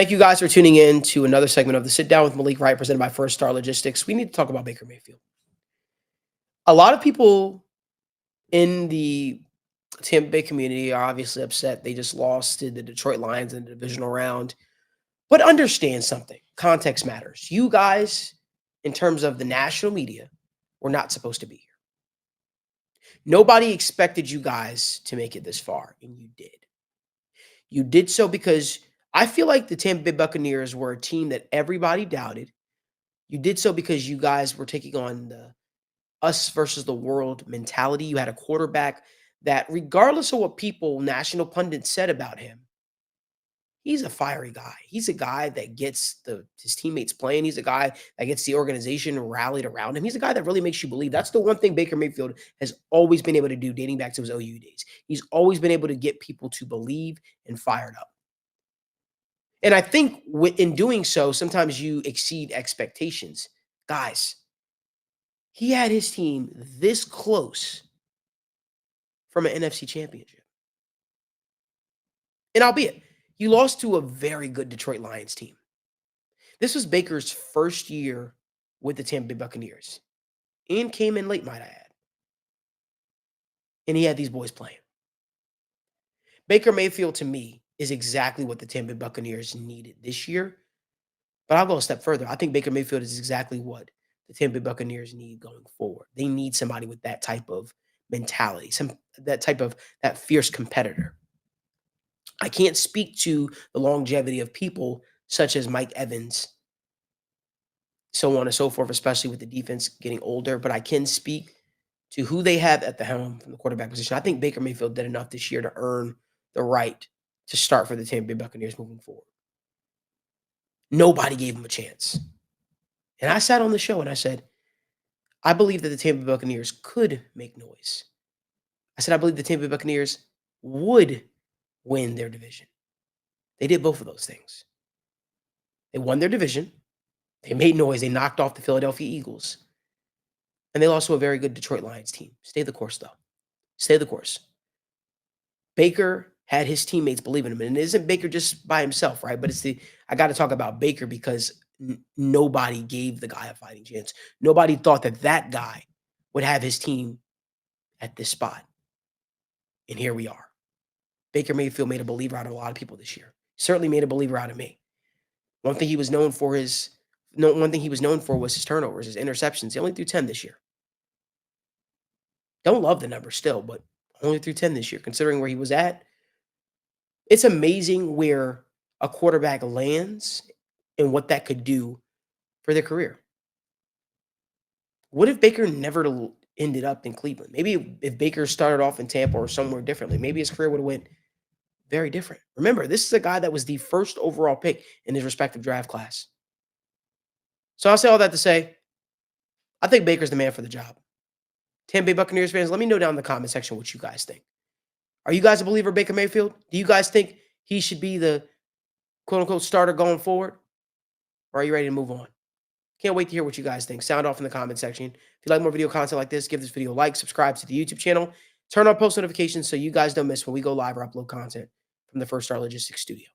Thank you guys for tuning in to another segment of the Sit Down with Malik Wright, presented by First Star Logistics. We need to talk about Baker Mayfield. A lot of people in the Tampa Bay community are obviously upset. They just lost to the Detroit Lions in the divisional round. But understand something, context matters. You guys, in terms of the national media, were not supposed to be here. Nobody expected you guys to make it this far, and you did. You did so because I feel like the Tampa Bay Buccaneers were a team that everybody doubted. You did so because you guys were taking on the us versus the world mentality. You had a quarterback that, regardless of what people, national pundits said about him, he's a fiery guy. He's a guy that gets his teammates playing. He's a guy that gets the organization rallied around him. He's a guy that really makes you believe. That's the one thing Baker Mayfield has always been able to do, dating back to his OU days. He's always been able to get people to believe and fired up. And I think in doing so, sometimes you exceed expectations. Guys, he had his team this close from an NFC championship. And albeit, you lost to a very good Detroit Lions team. This was Baker's first year with the Tampa Bay Buccaneers and came in late, might I add. And he had these boys playing. Baker Mayfield, to me, is exactly what the Tampa Bay Buccaneers needed this year. But I'll go a step further. I think Baker Mayfield is exactly what the Tampa Bay Buccaneers need going forward. They need somebody with that type of mentality, that fierce competitor. I can't speak to the longevity of people such as Mike Evans, so on and so forth, especially with the defense getting older, but I can speak to who they have at the helm from the quarterback position. I think Baker Mayfield did enough this year to earn the right to start for the Tampa Bay Buccaneers moving forward. Nobody gave him a chance. And I sat on the show and I said, I believe that the Tampa Bay Buccaneers could make noise. I said, I believe the Tampa Bay Buccaneers would win their division. They did both of those things. They won their division. They made noise. They knocked off the Philadelphia Eagles. And they lost to a very good Detroit Lions team. Stay the course, though. Stay the course. Baker had his teammates believe in him. And it isn't Baker just by himself, right? But I got to talk about Baker because nobody gave the guy a fighting chance. Nobody thought that guy would have his team at this spot. And here we are. Baker Mayfield made a believer out of a lot of people this year. Certainly made a believer out of me. One thing he was known for was his turnovers, his interceptions. He only threw 10 this year. Don't love the number still, but only threw 10 this year, considering where he was at. It's amazing where a quarterback lands and what that could do for their career. What if Baker never ended up in Cleveland? Maybe if Baker started off in Tampa or somewhere differently, maybe his career would have went very different. Remember, this is a guy that was the first overall pick in his respective draft class. So I'll say all that to say, I think Baker's the man for the job. Tampa Bay Buccaneers fans, let me know down in the comment section what you guys think. Are you guys a believer in Baker Mayfield? Do you guys think he should be the quote-unquote starter going forward? Or are you ready to move on? Can't wait to hear what you guys think. Sound off in the comment section. If you like more video content like this, give this video a like, subscribe to the YouTube channel, turn on post notifications so you guys don't miss when we go live or upload content from the First Star Logistics studio.